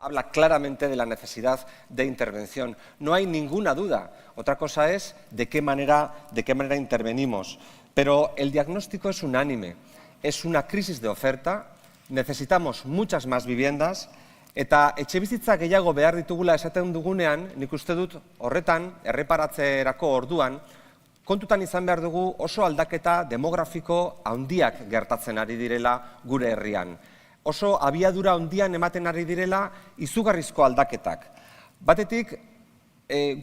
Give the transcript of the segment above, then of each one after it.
habla claramente de la necesidad de intervención. No hay ninguna duda. Otra cosa es de qué manera intervenimos. Pero el diagnóstico es unánime. Es una crisis de oferta. Necesitamos muchas más viviendas. Eta etxebizitza gehiago behar ditugula esaten dugunean, nik uste dut horretan, erreparatzerako orduan, kontutan izan behar dugu oso aldaketa demografiko handiak gertatzen ari direla gure herrian. Oso abiadura handian ematen ari direla izugarrizko aldaketak. Batetik,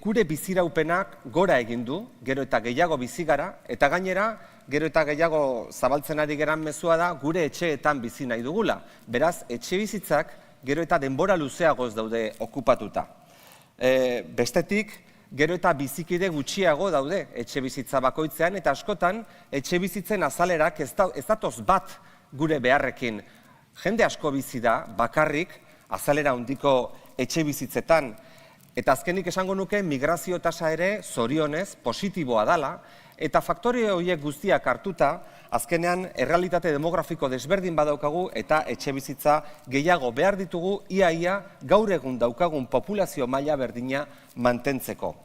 gure biziraupenak gora egin du, gero eta gehiago bizi gara, eta gainera, gero eta gehiago zabaltzen ari geran mezua da, gure etxeetan bizi nahi dugula. Beraz, etxebizitzak gero eta denbora luzeagoz daude okupatuta. Bestetik, gero eta bizikide gutxiago daude etxebizitza bakoitzean, eta askotan etxebizitzen azalerak ez datoz bat gure beharrekin. Jende asko bizi da bakarrik azalera handiko etxebizitzetan, eta azkenik esango nuke migrazio tasa ere zorionez positiboa dala, eta faktore horiek guztiak hartuta, azkenean errealitate demografiko desberdin badaukagu eta etxebizitza gehiago behar ditugu ia gaur egun daukagun populazio maila berdina mantentzeko.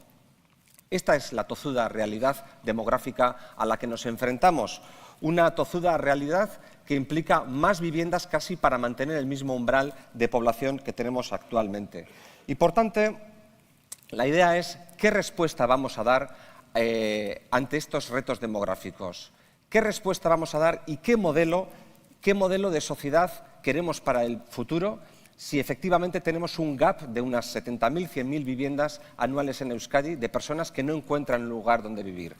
Esta es la tozuda realidad demográfica a la que nos enfrentamos. Una tozuda realidad que implica más viviendas casi para mantener el mismo umbral de población que tenemos actualmente. Y por tanto, la idea es qué respuesta vamos a dar ante estos retos demográficos. ¿Qué respuesta vamos a dar y qué modelo de sociedad queremos para el futuro si efectivamente tenemos un gap de unas 70.000, 100.000 viviendas anuales en Euskadi de personas que no encuentran un lugar donde vivir?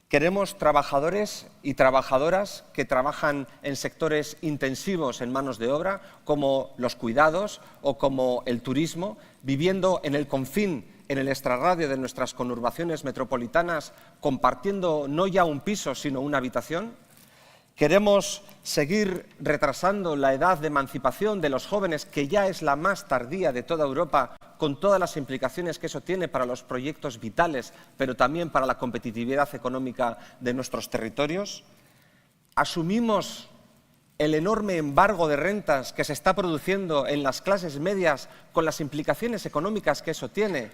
Queremos trabajadores y trabajadoras que trabajan en sectores intensivos en manos de obra, como los cuidados o como el turismo, viviendo en el confín, en el extrarradio de nuestras conurbaciones metropolitanas, compartiendo no ya un piso, sino una habitación. Queremos seguir retrasando la edad de emancipación de los jóvenes, que ya es la más tardía de toda Europa, con todas las implicaciones que eso tiene para los proyectos vitales, pero también para la competitividad económica de nuestros territorios. Asumimos el enorme embargo de rentas que se está produciendo en las clases medias, con las implicaciones económicas que eso tiene.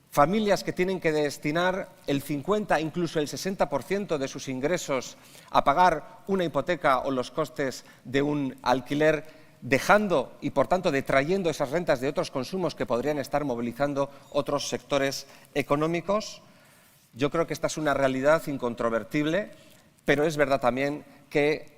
Familias que tienen que destinar el 50, incluso el 60% de sus ingresos a pagar una hipoteca o los costes de un alquiler, dejando y, por tanto, detrayendo esas rentas de otros consumos que podrían estar movilizando otros sectores económicos. Yo creo que esta es una realidad incontrovertible, pero es verdad también que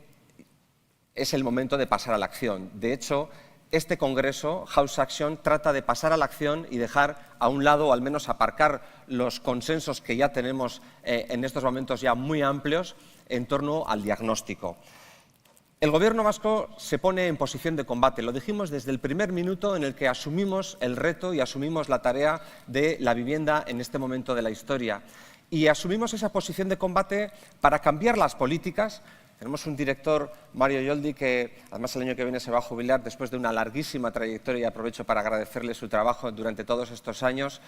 es el momento de pasar a la acción. De hecho, este Congreso, House Action, trata de pasar a la acción y dejar a un lado, o al menos aparcar los consensos que ya tenemos en estos momentos ya muy amplios en torno al diagnóstico. El Gobierno vasco se pone en posición de combate. Lo dijimos desde el primer minuto en el que asumimos el reto y asumimos la tarea de la vivienda en este momento de la historia. Y asumimos esa posición de combate para cambiar las políticas. Tenemos un director, Mario Yoldi, que además el año que viene se va a jubilar después de una larguísima trayectoria, y aprovecho para agradecerle su trabajo durante todos estos años,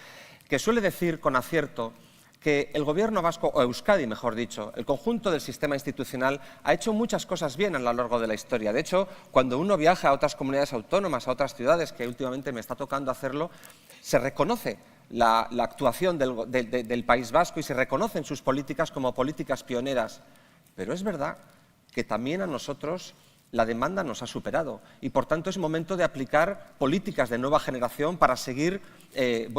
que suele decir con acierto que el Gobierno vasco, o Euskadi mejor dicho, el conjunto del sistema institucional, ha hecho muchas cosas bien a lo largo de la historia. De hecho, cuando uno viaja a otras comunidades autónomas, a otras ciudades, que últimamente me está tocando hacerlo, se reconoce la actuación del País Vasco y se reconocen sus políticas como políticas pioneras. Pero es verdad que también a nosotros la demanda nos ha superado y, por tanto, es momento de aplicar políticas de nueva generación para seguir, de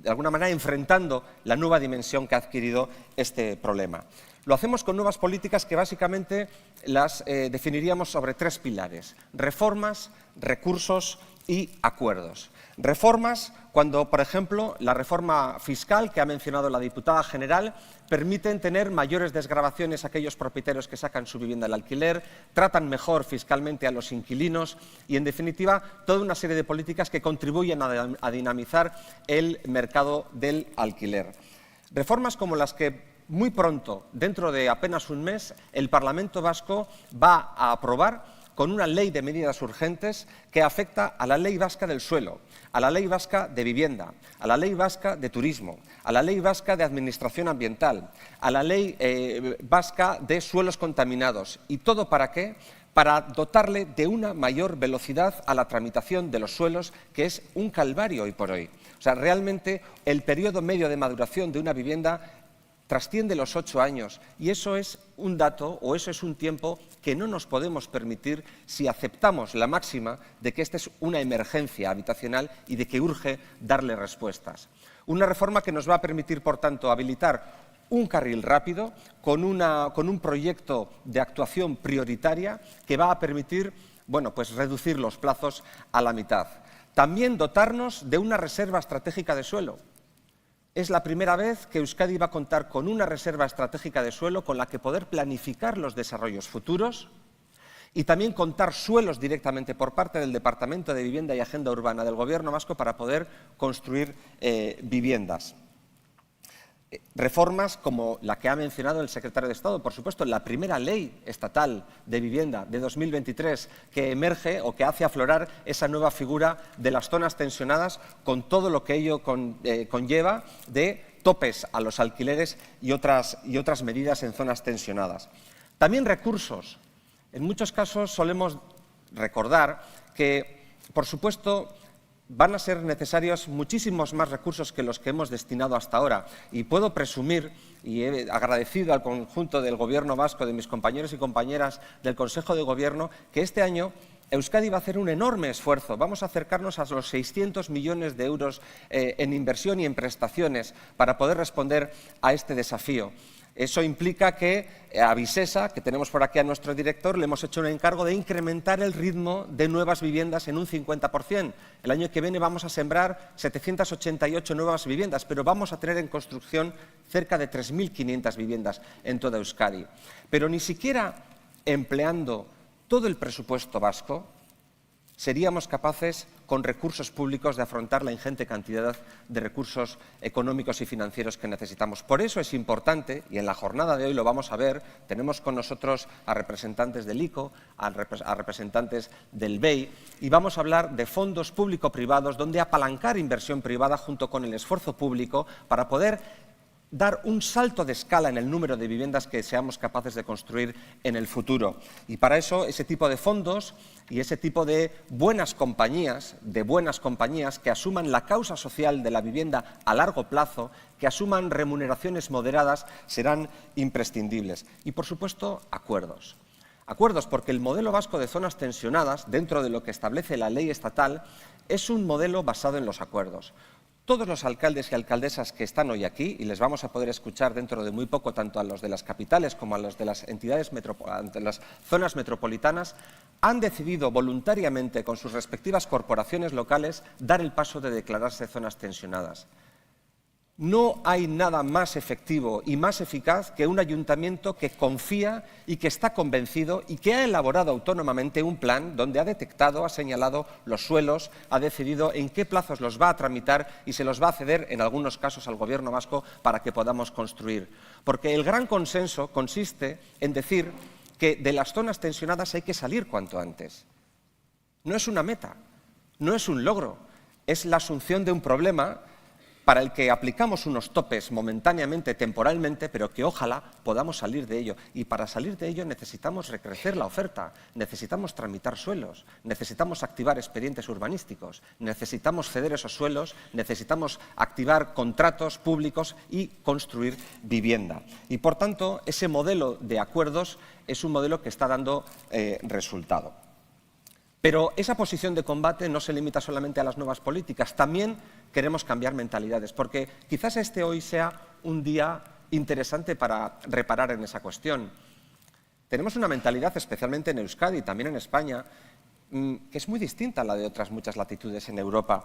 alguna manera, enfrentando la nueva dimensión que ha adquirido este problema. Lo hacemos con nuevas políticas que básicamente las definiríamos sobre tres pilares: reformas, recursos y acuerdos. Reformas cuando, por ejemplo, la reforma fiscal que ha mencionado la diputada general permiten tener mayores desgravaciones a aquellos propietarios que sacan su vivienda al alquiler, tratan mejor fiscalmente a los inquilinos y, en definitiva, toda una serie de políticas que contribuyen a dinamizar el mercado del alquiler. Reformas como las que muy pronto, dentro de apenas un mes, el Parlamento vasco va a aprobar con una ley de medidas urgentes que afecta a la Ley Vasca del Suelo, a la Ley Vasca de Vivienda, a la Ley Vasca de Turismo, a la Ley Vasca de Administración Ambiental, a la Ley Vasca de Suelos Contaminados. ¿Y todo para qué? para dotarle de una mayor velocidad a la tramitación de los suelos, que es un calvario hoy por hoy. O sea, realmente el periodo medio de maduración de una vivienda trasciende los 8 años, y eso es un dato, o eso es un tiempo que no nos podemos permitir si aceptamos la máxima de que esta es una emergencia habitacional y de que urge darle respuestas. Una reforma que nos va a permitir, por tanto, habilitar un carril rápido con un proyecto de actuación prioritaria que va a permitir, pues reducir los plazos a la mitad. También dotarnos de una reserva estratégica de suelo. Es la primera vez que Euskadi va a contar con una reserva estratégica de suelo con la que poder planificar los desarrollos futuros y también contar suelos directamente por parte del Departamento de Vivienda y Agenda Urbana del Gobierno vasco para poder construir viviendas. Reformas como la que ha mencionado el secretario de Estado, por supuesto, la primera ley estatal de vivienda de 2023 que emerge o que hace aflorar esa nueva figura de las zonas tensionadas con todo lo que ello conlleva de topes a los alquileres y otras medidas en zonas tensionadas. También recursos. En muchos casos solemos recordar que, por supuesto, van a ser necesarios muchísimos más recursos que los que hemos destinado hasta ahora. Y puedo presumir, y he agradecido al conjunto del Gobierno vasco, de mis compañeros y compañeras del Consejo de Gobierno, que este año Euskadi va a hacer un enorme esfuerzo. Vamos a acercarnos a los 600 millones de euros en inversión y en prestaciones para poder responder a este desafío. Eso implica que a Visesa, que tenemos por aquí a nuestro director, le hemos hecho un encargo de incrementar el ritmo de nuevas viviendas en un 50%. El año que viene vamos a sembrar 788 nuevas viviendas, pero vamos a tener en construcción cerca de 3.500 viviendas en toda Euskadi. Pero ni siquiera empleando todo el presupuesto vasco seríamos capaces, con recursos públicos, de afrontar la ingente cantidad de recursos económicos y financieros que necesitamos. Por eso es importante, y en la jornada de hoy lo vamos a ver, tenemos con nosotros a representantes del ICO, a representantes del BEI, y vamos a hablar de fondos público-privados, donde apalancar inversión privada junto con el esfuerzo público para poder dar un salto de escala en el número de viviendas que seamos capaces de construir en el futuro. Y para eso, ese tipo de fondos y ese tipo de buenas compañías que asuman la causa social de la vivienda a largo plazo, que asuman remuneraciones moderadas, serán imprescindibles. Y, por supuesto, acuerdos. Acuerdos, porque el modelo vasco de zonas tensionadas, dentro de lo que establece la ley estatal, es un modelo basado en los acuerdos. Todos los alcaldes y alcaldesas que están hoy aquí, y les vamos a poder escuchar dentro de muy poco tanto a los de las capitales como a los de las entidades de las zonas metropolitanas, han decidido voluntariamente con sus respectivas corporaciones locales dar el paso de declararse zonas tensionadas. No hay nada más efectivo y más eficaz que un ayuntamiento que confía y que está convencido y que ha elaborado autónomamente un plan donde ha detectado, ha señalado los suelos, ha decidido en qué plazos los va a tramitar y se los va a ceder, en algunos casos, al Gobierno vasco para que podamos construir. Porque el gran consenso consiste en decir que de las zonas tensionadas hay que salir cuanto antes. No es una meta, no es un logro, es la asunción de un problema para el que aplicamos unos topes momentáneamente, temporalmente, pero que ojalá podamos salir de ello. Y para salir de ello necesitamos recrecer la oferta, necesitamos tramitar suelos, necesitamos activar expedientes urbanísticos, necesitamos ceder esos suelos, necesitamos activar contratos públicos y construir vivienda. Y, por tanto, ese modelo de acuerdos es un modelo que está dando resultado. Pero esa posición de combate no se limita solamente a las nuevas políticas, también queremos cambiar mentalidades, porque quizás este hoy sea un día interesante para reparar en esa cuestión. Tenemos una mentalidad, especialmente en Euskadi y también en España, que es muy distinta a la de otras muchas latitudes en Europa.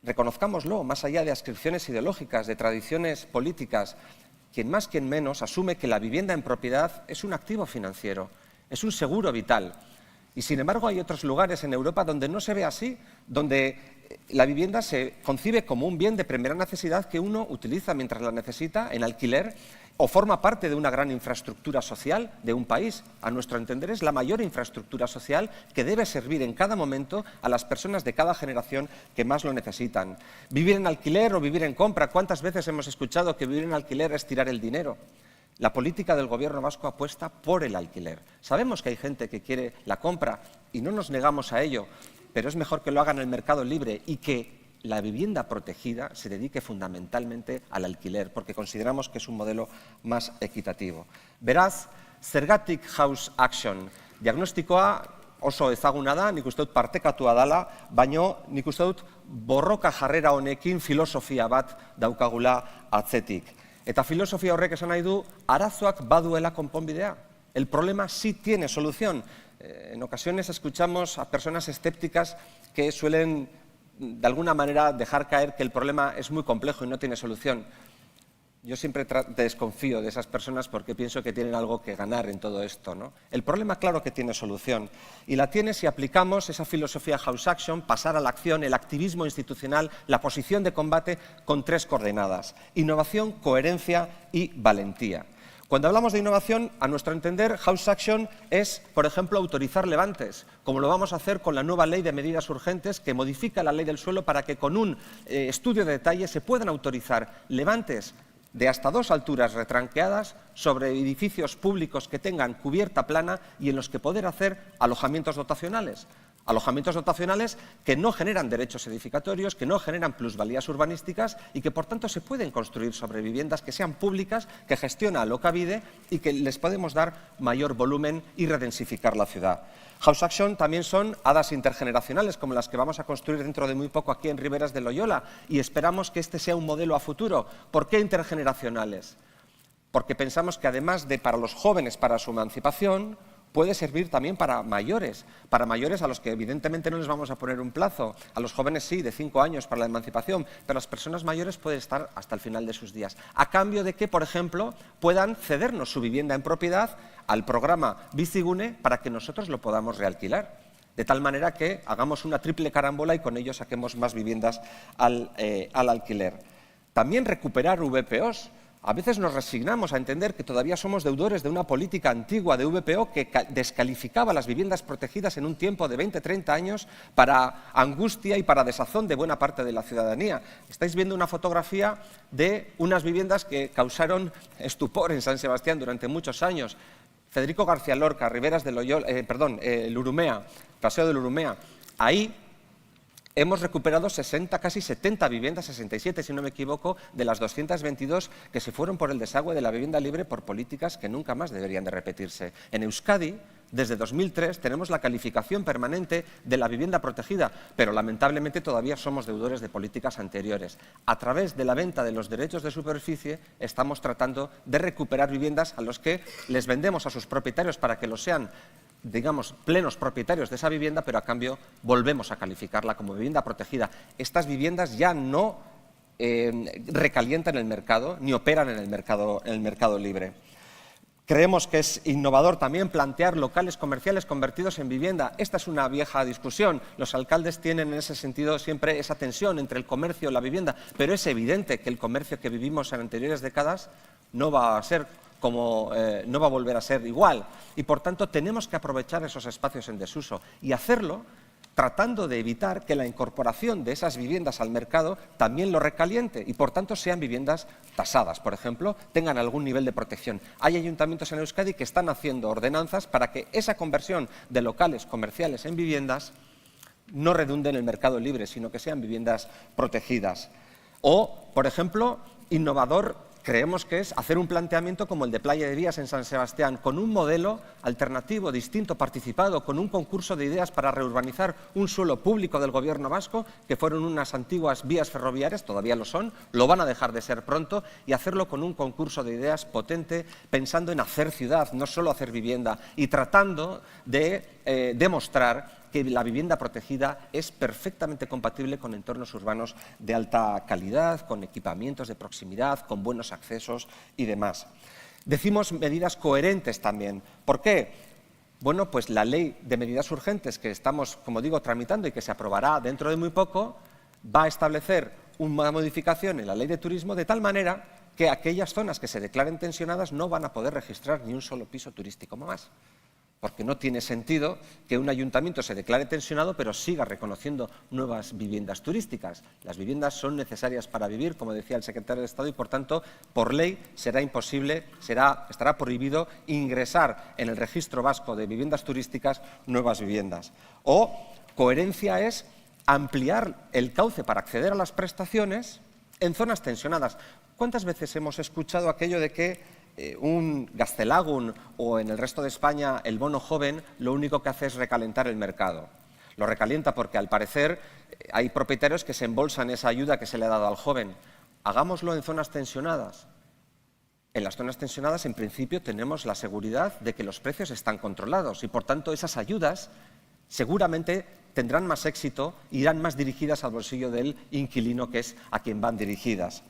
Reconozcámoslo, más allá de ascripciones ideológicas, de tradiciones políticas, quien más, quien menos, asume que la vivienda en propiedad es un activo financiero, es un seguro vital. Y, sin embargo, hay otros lugares en Europa donde no se ve así, donde la vivienda se concibe como un bien de primera necesidad que uno utiliza mientras la necesita en alquiler o forma parte de una gran infraestructura social de un país. A nuestro entender, es la mayor infraestructura social que debe servir en cada momento a las personas de cada generación que más lo necesitan. Vivir en alquiler o vivir en compra. ¿Cuántas veces hemos escuchado que vivir en alquiler es tirar el dinero? La política del Gobierno vasco apuesta por el alquiler. Sabemos que hay gente que quiere la compra y no nos negamos a ello, pero es mejor que lo haga en el mercado libre y que la vivienda protegida se dedique fundamentalmente al alquiler, porque consideramos que es un modelo más equitativo. Beraz, zergatik House Action? Diagnostikoa oso ezaguna da, nik uste dut partekatua dela, baino nik uste dut borroka jarrera honekin filosofia bat daukagula atzetik. Eta filosofia horrek esan nahi du, arazoak baduela konponbidea. El problema sí tiene solución. En ocasiones escuchamos a personas escépticas que suelen, de alguna manera, dejar caer que el problema es muy complejo y no tiene solución. Yo siempre desconfío de esas personas porque pienso que tienen algo que ganar en todo esto, ¿no? El problema, claro que tiene solución, y la tiene si aplicamos esa filosofía House Action, pasar a la acción, el activismo institucional, la posición de combate con 3 coordenadas: innovación, coherencia y valentía. Cuando hablamos de innovación, a nuestro entender, House Action es, por ejemplo, autorizar levantes, como lo vamos a hacer con la nueva Ley de Medidas Urgentes, que modifica la Ley del Suelo para que con un estudio de detalle se puedan autorizar levantes de hasta 2 alturas retranqueadas sobre edificios públicos que tengan cubierta plana y en los que poder hacer alojamientos dotacionales. Alojamientos dotacionales que no generan derechos edificatorios, que no generan plusvalías urbanísticas y que, por tanto, se pueden construir sobre viviendas que sean públicas, que gestiona Alokabide y que les podemos dar mayor volumen y redensificar la ciudad. House Action también son hadas intergeneracionales, como las que vamos a construir dentro de muy poco aquí en Riberas de Loyola, y esperamos que este sea un modelo a futuro. ¿Por qué intergeneracionales? Porque pensamos que, además de para los jóvenes, para su emancipación, puede servir también para mayores a los que evidentemente no les vamos a poner un plazo. A los jóvenes sí, de 5 años para la emancipación, pero las personas mayores pueden estar hasta el final de sus días. A cambio de que, por ejemplo, puedan cedernos su vivienda en propiedad al programa Bizigune para que nosotros lo podamos realquilar. De tal manera que hagamos una triple carambola y con ello saquemos más viviendas al alquiler. También recuperar VPOs. A veces nos resignamos a entender que todavía somos deudores de una política antigua de VPO que descalificaba las viviendas protegidas en un tiempo de 20-30 años para angustia y para desazón de buena parte de la ciudadanía. Estáis viendo una fotografía de unas viviendas que causaron estupor en San Sebastián durante muchos años. Federico García Lorca, Riberas de Loyola, Lurumea, Paseo de Lurumea. Ahí hemos recuperado 60, casi 70 viviendas, 67 si no me equivoco, de las 222 que se fueron por el desagüe de la vivienda libre por políticas que nunca más deberían de repetirse. En Euskadi, desde 2003, tenemos la calificación permanente de la vivienda protegida, pero lamentablemente todavía somos deudores de políticas anteriores. A través de la venta de los derechos de superficie estamos tratando de recuperar viviendas a los que les vendemos a sus propietarios para que lo sean, digamos, plenos propietarios de esa vivienda, pero a cambio volvemos a calificarla como vivienda protegida. Estas viviendas ya no recalientan el mercado ni operan en el mercado libre. Creemos que es innovador también plantear locales comerciales convertidos en vivienda. Esta es una vieja discusión. Los alcaldes tienen en ese sentido siempre esa tensión entre el comercio y la vivienda, pero es evidente que el comercio que vivimos en anteriores décadas no va a volver a ser igual, y por tanto tenemos que aprovechar esos espacios en desuso y hacerlo tratando de evitar que la incorporación de esas viviendas al mercado también lo recaliente y por tanto sean viviendas tasadas, por ejemplo, tengan algún nivel de protección. Hay ayuntamientos en Euskadi que están haciendo ordenanzas para que esa conversión de locales comerciales en viviendas no redunde en el mercado libre, sino que sean viviendas protegidas. O, por ejemplo, innovador, creemos que es hacer un planteamiento como el de Playa de Vías en San Sebastián, con un modelo alternativo, distinto, participado, con un concurso de ideas para reurbanizar un suelo público del Gobierno vasco, que fueron unas antiguas vías ferroviarias, todavía lo son, lo van a dejar de ser pronto, y hacerlo con un concurso de ideas potente, pensando en hacer ciudad, no solo hacer vivienda, y tratando de demostrar que la vivienda protegida es perfectamente compatible con entornos urbanos de alta calidad, con equipamientos de proximidad, con buenos accesos y demás. Decimos medidas coherentes también. ¿Por qué? Bueno, pues la ley de medidas urgentes que estamos, como digo, tramitando y que se aprobará dentro de muy poco, va a establecer una modificación en la ley de turismo de tal manera que aquellas zonas que se declaren tensionadas no van a poder registrar ni un solo piso turístico más. porque no tiene sentido que un ayuntamiento se declare tensionado pero siga reconociendo nuevas viviendas turísticas. Las viviendas son necesarias para vivir, como decía el secretario de Estado, y por tanto, por ley, será imposible, estará prohibido ingresar en el registro vasco de viviendas turísticas nuevas viviendas. O coherencia es ampliar el cauce para acceder a las prestaciones en zonas tensionadas. ¿Cuántas veces hemos escuchado aquello de que un Gaztelagun o en el resto de España el bono joven lo único que hace es recalentar el mercado? Lo recalienta porque al parecer hay propietarios que se embolsan esa ayuda que se le ha dado al joven. Hagámoslo en zonas tensionadas. En las zonas tensionadas, en principio, tenemos la seguridad de que los precios están controlados y, por tanto, esas ayudas seguramente tendrán más éxito e irán más dirigidas al bolsillo del inquilino, que es a quien van dirigidas.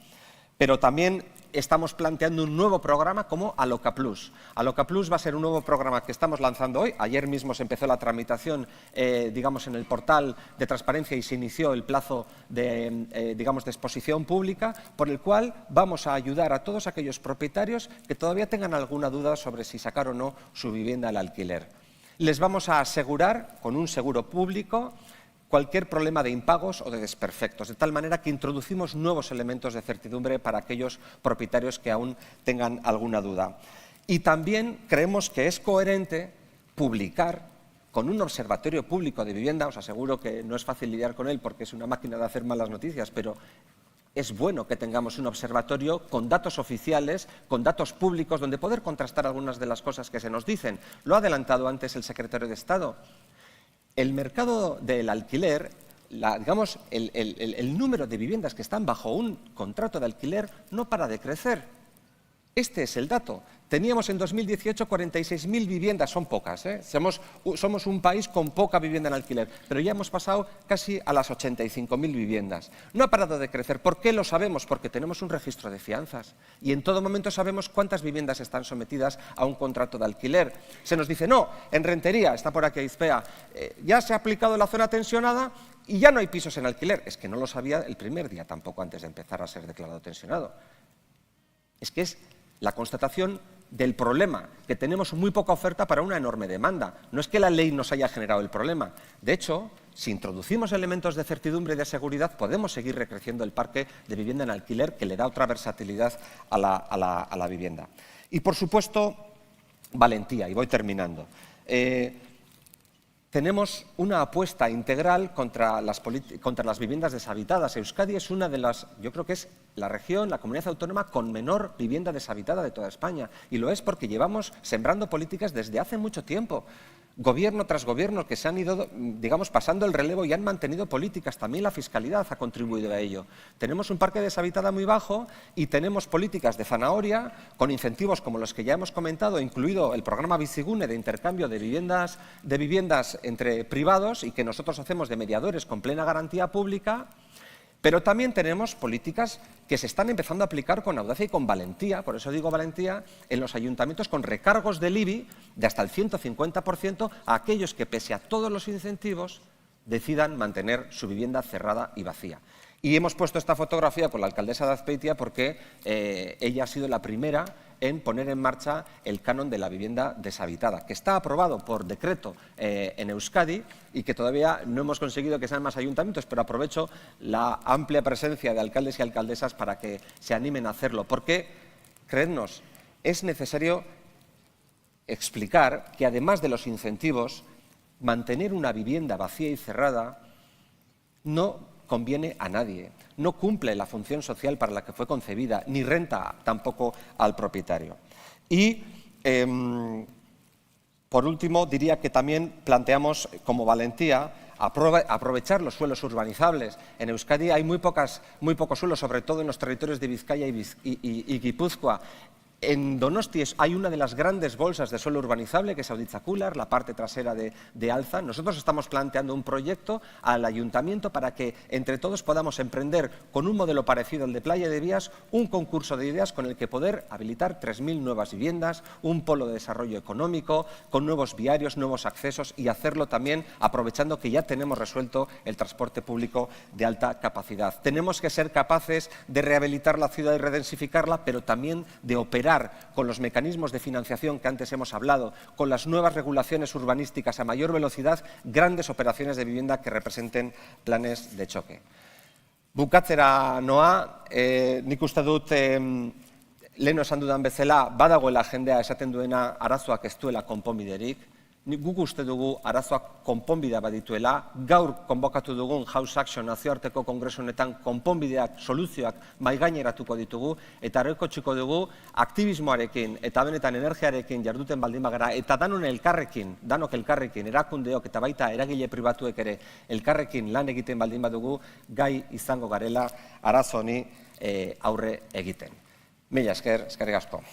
Pero también estamos planteando un nuevo programa como Aloca Plus. Aloca Plus va a ser un nuevo programa que estamos lanzando hoy. Ayer mismo se empezó la tramitación, digamos, en el portal de transparencia y se inició el plazo de, digamos, de exposición pública, por el cual vamos a ayudar a todos aquellos propietarios que todavía tengan alguna duda sobre si sacar o no su vivienda al alquiler. Les vamos a asegurar, con un seguro público, cualquier problema de impagos o de desperfectos, de tal manera que introducimos nuevos elementos de certidumbre para aquellos propietarios que aún tengan alguna duda. Y también creemos que es coherente publicar con un observatorio público de vivienda. Os aseguro que no es fácil lidiar con él porque es una máquina de hacer malas noticias, pero es bueno que tengamos un observatorio con datos oficiales, con datos públicos, donde poder contrastar algunas de las cosas que se nos dicen. Lo ha adelantado antes el secretario de Estado. El mercado del alquiler, digamos, el número de viviendas que están bajo un contrato de alquiler no para de crecer. Este es el dato. Teníamos en 2018 46.000 viviendas, son pocas, ¿eh? Somos un país con poca vivienda en alquiler, pero ya hemos pasado casi a las 85.000 viviendas. No ha parado de crecer. ¿Por qué lo sabemos? Porque tenemos un registro de fianzas y en todo momento sabemos cuántas viviendas están sometidas a un contrato de alquiler. Se nos dice, no, en Rentería, está por aquí Izpea, ya se ha aplicado la zona tensionada y ya no hay pisos en alquiler. Es que no lo sabía el primer día tampoco antes de empezar a ser declarado tensionado. Es que es la constatación del problema, que tenemos muy poca oferta para una enorme demanda. No es que la ley nos haya generado el problema. De hecho, si introducimos elementos de certidumbre y de seguridad, podemos seguir recreciendo el parque de vivienda en alquiler, que le da otra versatilidad a la vivienda. Y, por supuesto, valentía, y voy terminando. Tenemos una apuesta integral contra las viviendas deshabitadas. Euskadi es una de las, yo creo que es la región, la comunidad autónoma con menor vivienda deshabitada de toda España. Y lo es porque llevamos sembrando políticas desde hace mucho tiempo. Gobierno tras gobierno que se han ido, digamos, pasando el relevo y han mantenido políticas. También la fiscalidad ha contribuido a ello. Tenemos un parque deshabitado muy bajo y tenemos políticas de zanahoria con incentivos como los que ya hemos comentado, incluido el programa Bizigune de intercambio de viviendas entre privados y que nosotros hacemos de mediadores con plena garantía pública. Pero también tenemos políticas que se están empezando a aplicar con audacia y con valentía, por eso digo valentía, en los ayuntamientos con recargos del IBI de hasta el 150% a aquellos que, pese a todos los incentivos, decidan mantener su vivienda cerrada y vacía. Y hemos puesto esta fotografía con la alcaldesa de Azpeitia porque ella ha sido la primera en poner en marcha el canon de la vivienda deshabitada, que está aprobado por decreto en Euskadi y que todavía no hemos conseguido que sean más ayuntamientos, pero aprovecho la amplia presencia de alcaldes y alcaldesas para que se animen a hacerlo, porque, creednos, es necesario explicar que además de los incentivos, mantener una vivienda vacía y cerrada no conviene a nadie, no cumple la función social para la que fue concebida, ni renta tampoco al propietario. Y, por último, diría que también planteamos como valentía aprovechar los suelos urbanizables. En Euskadi hay muy pocos suelos, sobre todo en los territorios de Vizcaya y Guipúzcoa. En Donosti hay una de las grandes bolsas de suelo urbanizable, que es Auditzacular, la parte trasera de Alza. Nosotros estamos planteando un proyecto al ayuntamiento para que entre todos podamos emprender con un modelo parecido al de Playa de Vías un concurso de ideas con el que poder habilitar 3.000 nuevas viviendas, un polo de desarrollo económico, con nuevos viarios, nuevos accesos y hacerlo también aprovechando que ya tenemos resuelto el transporte público de alta capacidad. Tenemos que ser capaces de rehabilitar la ciudad y redensificarla, pero también de operar acelerar con los mecanismos de financiación que antes hemos hablado, con las nuevas regulaciones urbanísticas a mayor velocidad, grandes operaciones de vivienda que representen planes de choque. Bukatzera noa, nik uste dut lehen esan dudan bezala, badagoela jendea esaten duena arazoak ez duela konponbiderik. Guk uste dugu arazoak konponbidea badituela, gaur konbokatu dugun House Action nazioarteko kongresu honetan konponbideak, soluzioak maigaineratuko ditugu, eta erakutsi dugu aktivismoarekin eta benetan energiarekin jarduten baldin bagara, eta danok elkarrekin, erakundeok eta baita eragile pribatuek ere elkarrekin lan egiten baldin badugu, gai izango garela arazo honi aurre egiten. Mila esker, eskerrik asko.